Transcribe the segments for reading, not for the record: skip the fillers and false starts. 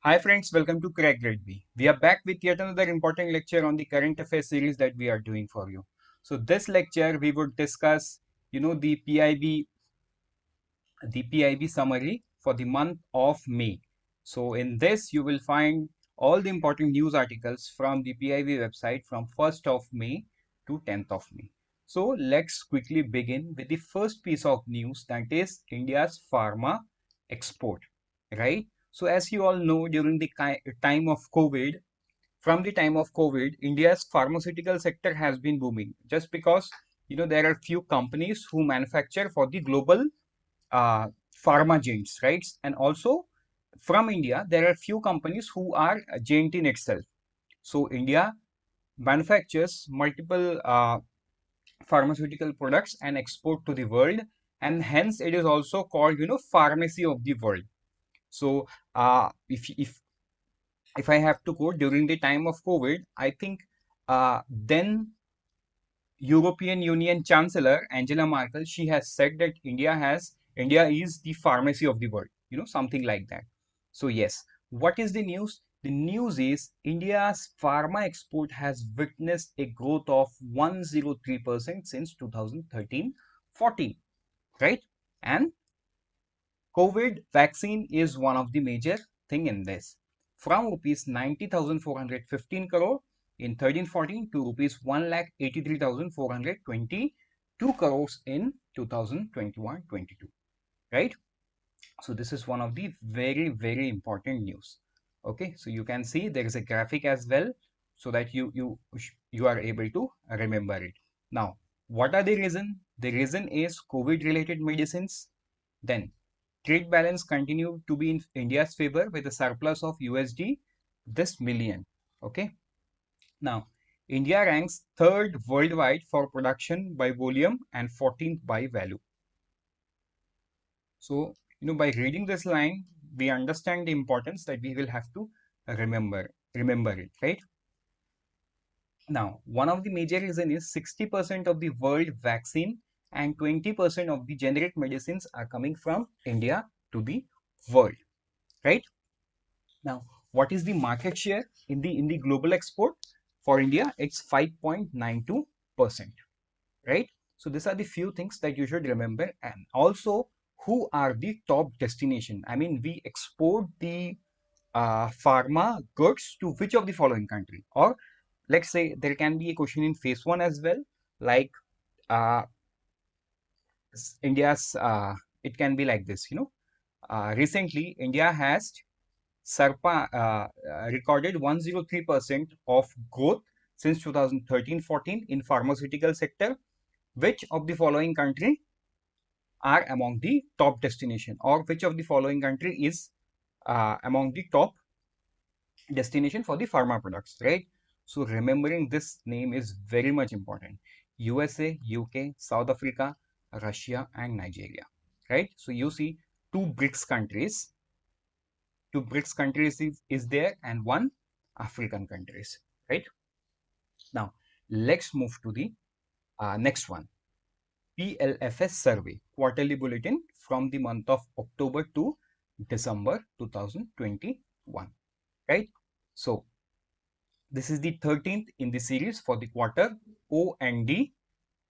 Hi friends, welcome to Crack Grade B. We are back with yet another important lecture on the current affairs series that we are doing for you. So this lecture we would discuss, the PIB summary for the month of May. So in this you will find all the important news articles from the PIB website from 1st of May to 10th of May. So let's quickly begin with the first piece of news, that is India's pharma export, right? So as you all know, during the time of COVID, from the time of COVID, India's pharmaceutical sector has been booming just because there are few companies who manufacture for the global uh, pharma giants, right? And also from India, there are few companies who are a giant in itself. So India manufactures multiple pharmaceutical products and export to the world, and hence it is also called pharmacy of the world. So if I have to quote, during the time of COVID, I think then European Union Chancellor Angela Merkel, she has said that India is the pharmacy of the world, something like that. So yes, what is the news? The news is India's pharma export has witnessed a growth of 103% since 2013-14, right? And COVID vaccine is one of the major thing in this. From rupees 90,415 crore in 13-14 to rupees 1,83,422 crores in 2021-22, right? So this is one of the very, very important news. Okay, so you can see there is a graphic as well, so that you are able to remember it. Now, what are the reason? The reason is COVID related medicines. Then trade balance continued to be in India's favor with a surplus of USD this million. Okay. Now, India ranks third worldwide for production by volume and 14th by value. So, by reading this line, we understand the importance that we will have to remember it, right? Now, one of the major reason is 60% of the world vaccine and 20% of the generic medicines are coming from India to the world, right? Now, what is the market share in the global export for India? It's 5.92%, right? So these are the few things that you should remember, and also who are the top destination. I mean, we export the pharma goods to which of the following country? Or let's say there can be a question in phase one as well, like uh, India's. It can be like this, recently India has recorded 103% of growth since 2013-14 in pharmaceutical sector. Which of the following country are among the top destination, or which of the following country is among the top destination for the pharma products, right? So remembering this name is very much important. USA, UK, South Africa, Russia, and Nigeria, right? So you see two BRICS countries is there, and one African countries, right? Now, let's move to the next one. PLFS survey, quarterly bulletin from the month of October to December 2021, right? So, this is the 13th in the series for the quarter O and D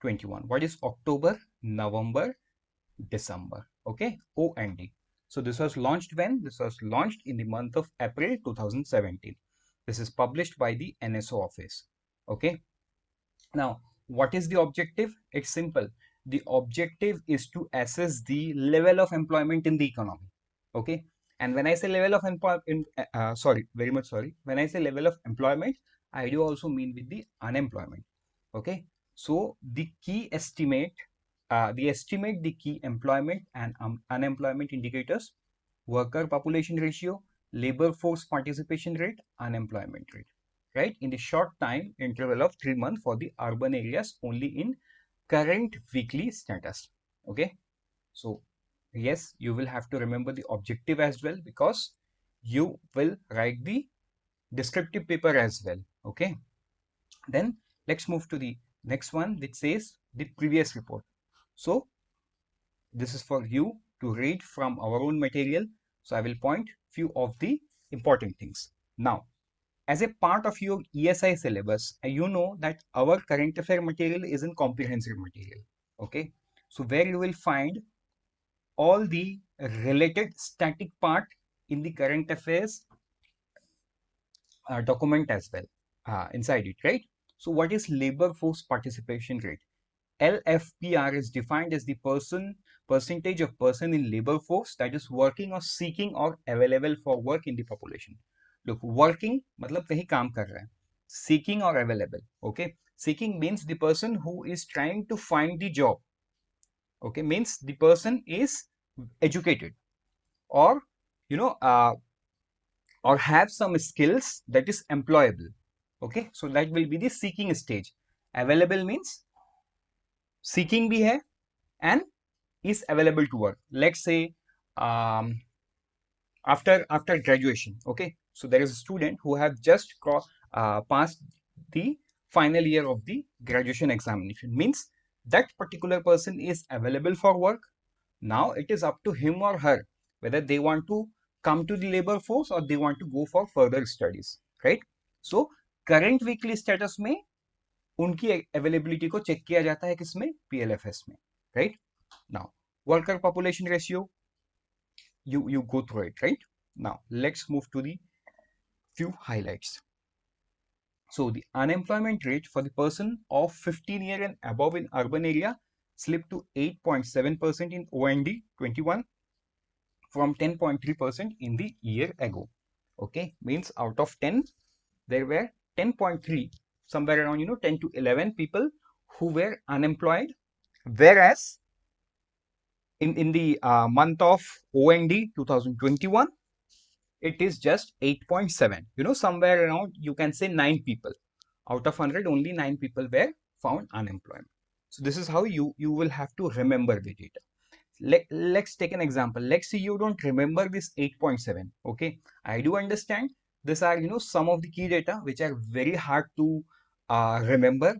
21. What is October, November, December? Okay, O and D. So this was launched when? This was launched in the month of April 2017. This is published by the NSO office. Okay. Now, what is the objective? It's simple. The objective is to assess the level of employment in the economy. Okay. And when I say level of employment, sorry, very much sorry. When I say level of employment, I do also mean with the unemployment. Okay. So the key estimate, the key employment and unemployment indicators, worker population ratio, labor force participation rate, unemployment rate, right? In the short time interval of 3 months for the urban areas only in current weekly status. Okay. So yes, you will have to remember the objective as well, because you will write the descriptive paper as well. Okay. Then let's move to the next one, which says the previous report. So this is for you to read from our own material. So I will point few of the important things. Now, as a part of your ESI syllabus, you know that our current affair material is in comprehensive material. Okay, so where you will find all the related static part in the current affairs document as well inside it, right? So what is labor force participation rate? LFPR is defined as the percentage of person in labor force that is working or seeking or available for work in the population. Look, working मतलब कहीं काम कर रहा है, seeking or available. Okay, seeking means the person who is trying to find the job. Okay, means the person is educated or you know or have some skills that is employable. Okay, so that will be the seeking stage. Available means seeking भी है and is available to work. Let's say um, after graduation. Okay, so there is a student who have just passed the final year of the graduation examination, means that particular person is available for work. Now it is up to him or her whether they want to come to the labor force or they want to go for further studies, right? So current weekly status में उनकी availability को check किया जाता है किसमें, PLFS में, right? Now worker population ratio, you go through it, right? Now let's move to the few highlights. So the unemployment rate for the person of 15 years and above in urban area slipped to 8.7% in OND 21 from 10.3% in the year ago. Okay, means out of 10 there were 10.3, somewhere around 10 to 11 people who were unemployed, whereas in the month of OND 2021 it is just 8.7, somewhere around you can say 9 people out of 100, only 9 people were found unemployed. So this is how you will have to remember the data. Let's take an example. Let's say you don't remember this 8.7. Okay, I do understand these are some of the key data which are very hard to remember.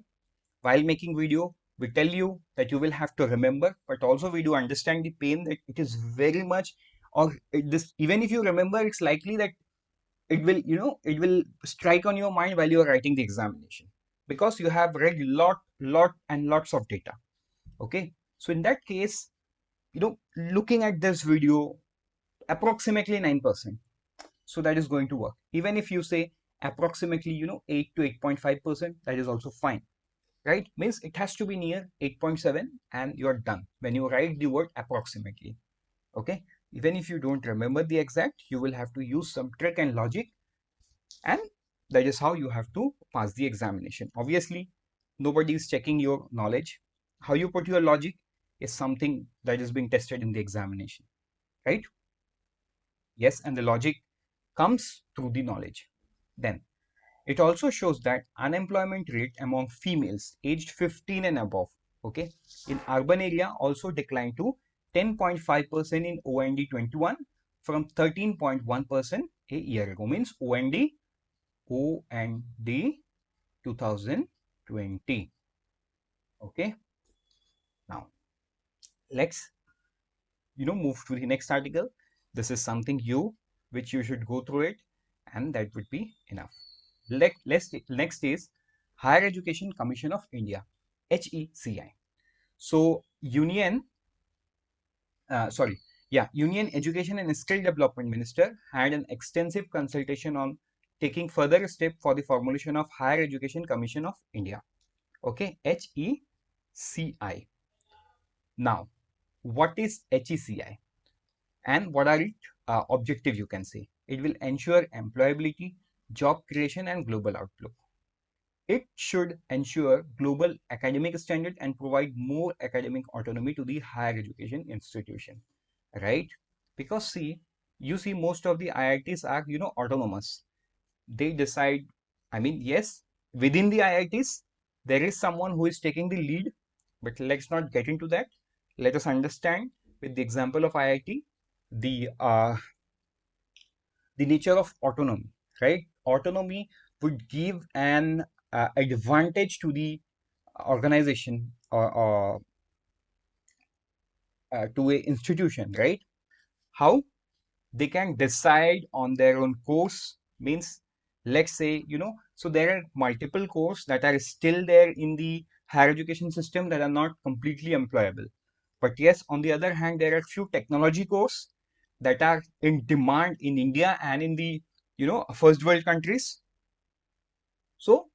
While making video we tell you that you will have to remember, but also we do understand the pain that it is very much, or this even if you remember, it's likely that it will it will strike on your mind while you are writing the examination, because you have read lot and lots of data. Okay, so in that case, looking at this video, approximately 9%, so that is going to work. Even if you say approximately 8 to 8.5%, that is also fine, right? Means it has to be near 8.7 and you are done when you write the word approximately. Okay, even if you don't remember the exact, you will have to use some trick and logic, and that is how you have to pass the examination. Obviously nobody is checking your knowledge. How you put your logic is something that is being tested in the examination, right? Yes, and the logic comes through the knowledge. Then it also shows that unemployment rate among females aged 15 and above, okay, in urban area also declined to 10.5% in OND 21 from 13.1% a year ago. Means OND 2020. Okay, now let's move to the next article. This is something which you should go through it, and that would be enough. Next is Higher Education Commission of India, HECI. So Union Education and Skill Development Minister had an extensive consultation on taking further step for the formulation of Higher Education Commission of India. Okay, HECI. Now, what is HECI and what are its objectives? You can say it will ensure employability, job creation, and global outlook. It should ensure global academic standard and provide more academic autonomy to the higher education institution, right? Because you see most of the IITs are autonomous. They decide. I mean, yes, within the IITs there is someone who is taking the lead, but let's not get into that. Let us understand with the example of IIT the nature of autonomy, right? Autonomy would give an advantage to the organization or to a institution, right? How? they can decide on their own course. Means, let's say, so there are multiple courses that are still there in the higher education system that are not completely employable. But yes, on the other hand, there are few technology courses that are in demand in India and in the first world countries. So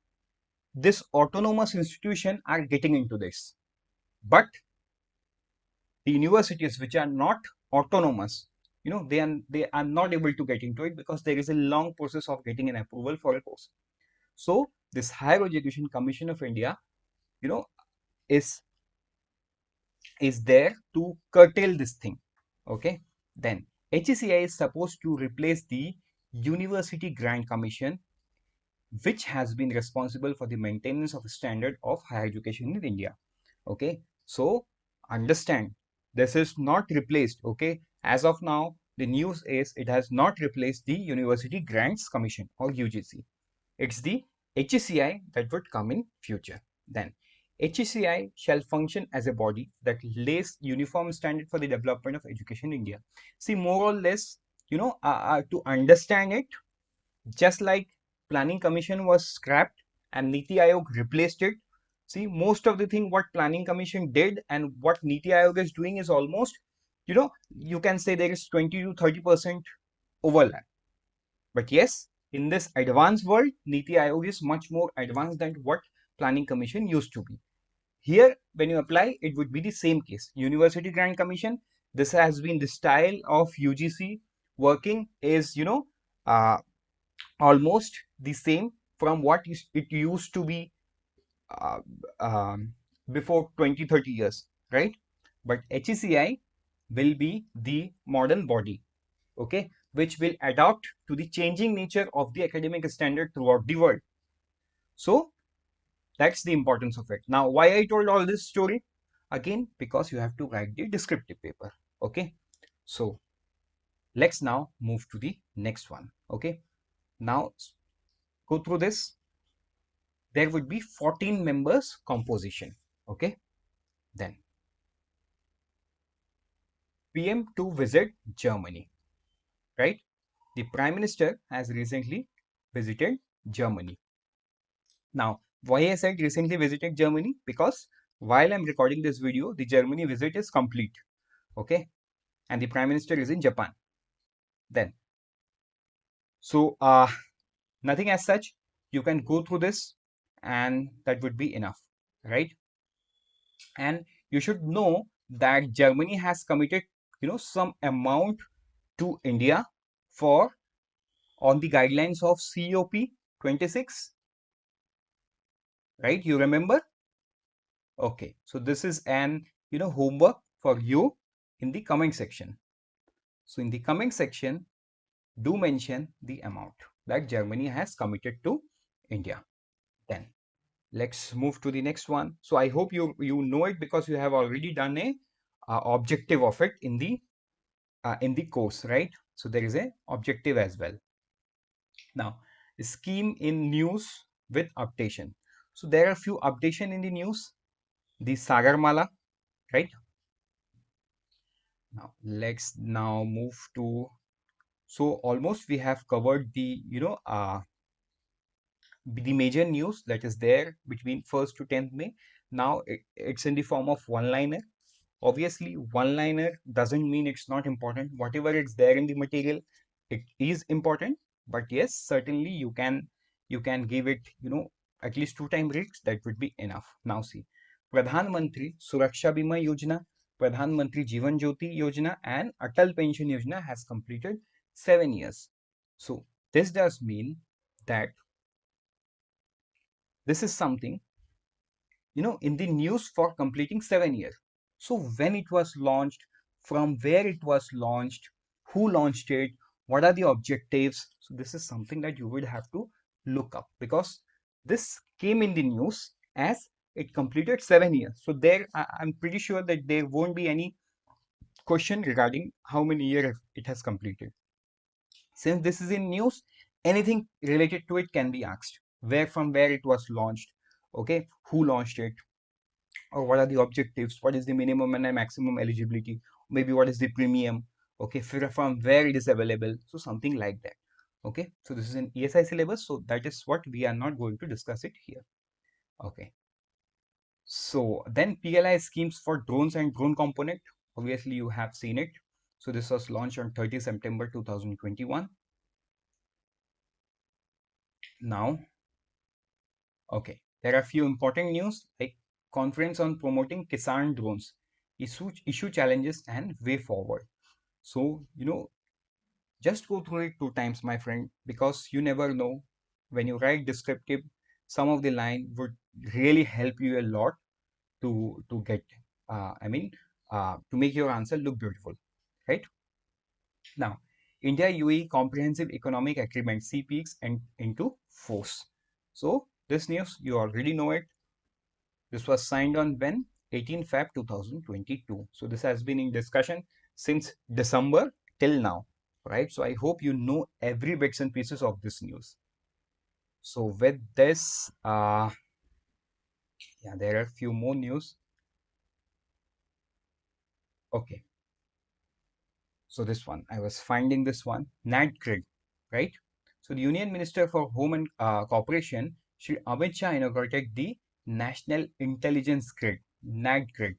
this autonomous institution are getting into this. But the universities which are not autonomous, they are not able to get into it because there is a long process of getting an approval for a course. So this Higher Education Commission of India, you know, is there to curtail this thing. Okay. Then HECI is supposed to replace the University Grant Commission, which has been responsible for the maintenance of the standard of higher education in India. Okay, so understand, this is not replaced. Okay, as of now, the news is it has not replaced the University Grants Commission or UGC. It's the HECI that would come in future. Then HECI shall function as a body that lays uniform standard for the development of education in India. See, more or less, to understand it, just like Planning Commission was scrapped and Niti Aayog replaced it. See, most of the thing what Planning Commission did and what Niti Aayog is doing is almost, you can say there is 20 to 30% overlap. But yes, in this advanced world, Niti Aayog is much more advanced than what Planning Commission used to be. Here, when you apply, it would be the same case. University Grant Commission, this has been the style of UGC working is, uh, almost the same from what it used to be uh, um, before 20-30 years, right? But HECI will be the modern body, okay, which will adapt to the changing nature of the academic standard throughout the world. So that's the importance of it. Now, why I told all this story? Again, because you have to write the descriptive paper, okay? So let's now move to the next one, okay? Now, go through this. There would be 14 members composition. Okay. Then PM to visit Germany, right? The Prime Minister has recently visited Germany. Now, why I said recently visited Germany? Because while I'm recording this video, the Germany visit is complete. Okay. And the Prime Minister is in Japan. Then, so nothing as such. You can go through this and that would be enough, right? And you should know that Germany has committed, some amount to India for on the guidelines of COP26, right? You remember? Okay, so this is an homework for you in the comment section. So in the comment section, do mention the amount that Germany has committed to India. Then let's move to the next one. So I hope you know it because you have already done a objective of it in the course, right? So there is a objective as well. Now, scheme in news with updation. So there are a few updation in the news. The Sagarmala, right? Now let's now move to. So almost we have covered the the major news that is there between 1st to 10th May. Now it's in the form of one-liner. Obviously, one-liner doesn't mean it's not important. Whatever it's there in the material, it is important. But yes, certainly you can give it, at least 2 time reads. That would be enough. Now see, Pradhan Mantri Suraksha Bima Yojana, Pradhan Mantri Jeevan Jyoti Yojana, and Atal Pension Yojana has completed 7 years. So this does mean that this is something in the news for completing 7 years. So when it was launched, from where it was launched, who launched it, what are the objectives? So this is something that you would have to look up because this came in the news as it completed 7 years. So there, I'm pretty sure that there won't be any question regarding how many years it has completed. Since this is in news, anything related to it can be asked. From where it was launched, okay, who launched it, or what are the objectives, what is the minimum and maximum eligibility, maybe what is the premium, Okay, from where it is available, so something like that. Okay, so this is an ESI syllabus, so that is what we are not going to discuss it here. Okay, so then PLI schemes for drones and drone component, obviously you have seen it. So this was launched on 30 September 2021. Now, okay, there are few important news like conference on promoting Kisan drones, issue challenges and way forward. So, just go through it 2 times, my friend, because you never know. When you write descriptive, some of the line would really help you a lot to get, to make your answer look beautiful, right? Now, India UAE Comprehensive Economic Agreement CPEX and into force. So this news you already know it. This was signed on when 18 Feb 2022. So this has been in discussion since December till now, right? So I hope you know every bits and pieces of this news. So with this, yeah, there are a few more news. Okay, so this one, I was finding this one, NABARD, right? So the Union Minister for Home and Corporation, Shri Amit Shah inaugurated the National Intelligence Grid, NABARD.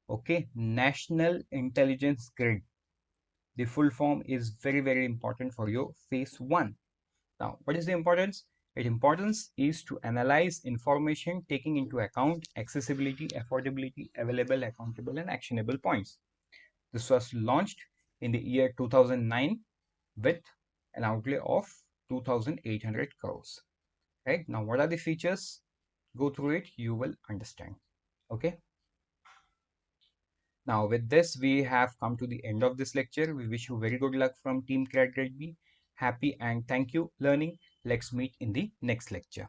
Okay, National Intelligence Grid. The full form is very, very important for your phase one. Now, what is the importance? Its importance is to analyze information taking into account accessibility, affordability, available, accountable, and actionable points. This was launched in the year 2009 with an outlay of 2,800 crores. Right now, what are the features? Go through it, you will understand. Okay. Now, with this, we have come to the end of this lecture. We wish you very good luck from Team Grade B. Happy and thank you, learning. Let's meet in the next lecture.